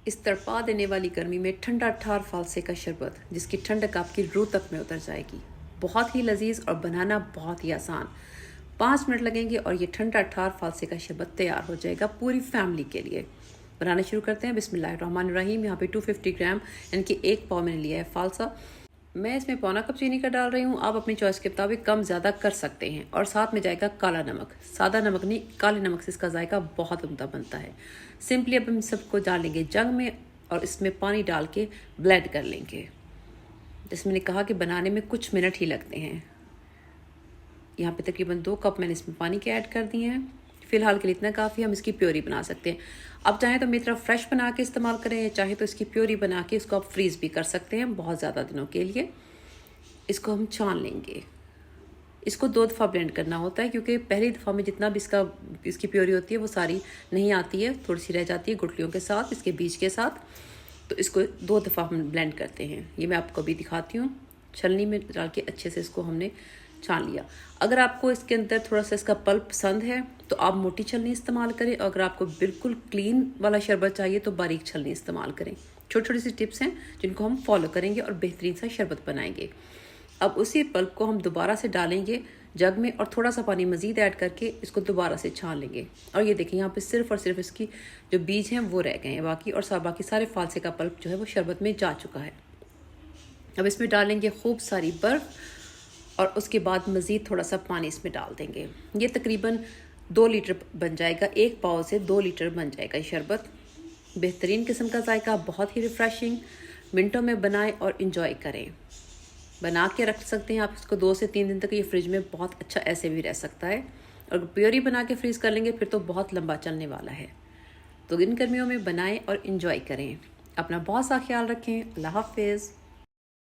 इस तड़पा देने वाली गर्मी में ठंडा ठार फालसे का शरबत जिसकी ठंडक आपकी रूह तक में उतर जाएगी। बहुत ही लजीज और बनाना बहुत ही आसान। 5 मिनट लगेंगे और ये ठंडा ठार फालसे का शरबत तैयार हो जाएगा पूरी फैमिली के लिए। बनाना शुरू करते हैं। बिस्मिल्लाहिर्रहमानिर्रहीम। यहाँ पे 250 ग्राम यानी कि 1 पाव मैंने लिया है फालसा। मैं इसमें पौना कप चीनी का डाल रही हूँ। आप अपनी चॉइस के मुताबिक कम ज़्यादा कर सकते हैं। और साथ में जाएगा काला नमक, सादा नमक नहीं, काले नमक से इसका जायका बहुत उम्दा बनता है। सिंपली अब हम सबको डालेंगे जग में और इसमें पानी डाल के ब्लेंड कर लेंगे। जैसे मैंने कहा कि बनाने में कुछ मिनट ही लगते हैं। यहाँ पे तकरीबन 2 कप मैंने इसमें पानी के ऐड कर दिए हैं। फ़िलहाल के लिए इतना काफ़ी, हम इसकी प्योरी बना सकते हैं। आप चाहें तो मेरी तरह फ्रेश बना के इस्तेमाल करें, या चाहे तो इसकी प्योरी बना के इसको आप फ्रीज़ भी कर सकते हैं बहुत ज़्यादा दिनों के लिए। इसको हम छान लेंगे। इसको 2 दफ़ा ब्लेंड करना होता है क्योंकि पहली दफ़ा में जितना भी इसकी प्योरी होती है वो सारी नहीं आती है, थोड़ी सी रह जाती है गुठलियों के साथ, इसके बीज के साथ। तो इसको 2 दफ़ा हम ब्लेंड करते हैं। ये मैं आपको अभी दिखाती हूँ। छलनी में डाल के अच्छे से इसको हमने छान लिया। अगर आपको इसके अंदर थोड़ा सा इसका पल्प पसंद है तो आप मोटी छलनी इस्तेमाल करें, और अगर आपको बिल्कुल क्लीन वाला शरबत चाहिए तो बारीक छलनी इस्तेमाल करें। छोटी छोटी सी टिप्स हैं जिनको हम फॉलो करेंगे और बेहतरीन सा शरबत बनाएंगे। अब उसी पल्प को हम दोबारा से डालेंगे जग में और थोड़ा सा पानी मज़ीद ऐड करके इसको दोबारा से छान लेंगे। और ये देखें यहाँ पे सिर्फ और सिर्फ इसकी जो बीज हैं वो रह गए हैं, बाकी सारे फालसे का पल्प जो है वो शरबत में जा चुका है। अब इसमें डालेंगे खूब सारी बर्फ़ और उसके बाद मज़ीद थोड़ा सा पानी इसमें डाल देंगे। ये तकरीबन 2 लीटर बन जाएगा। 1 पाव से 2 लीटर बन जाएगा ये शरबत। बेहतरीन किस्म का जायका, बहुत ही रिफ़्रेशिंग। मिनटों में बनाएं और इंजॉय करें। बना के रख सकते हैं आप इसको 2 से 3 दिन तक। ये फ्रिज में बहुत अच्छा ऐसे भी रह सकता है। और प्योरी बना के फ्रीज़ कर लेंगे फिर तो बहुत लंबा चलने वाला है। तो इन गर्मियों में बनाएं और इंजॉय करें। अपना बहुत सा ख्याल रखें। अल्लाह हाफिज़।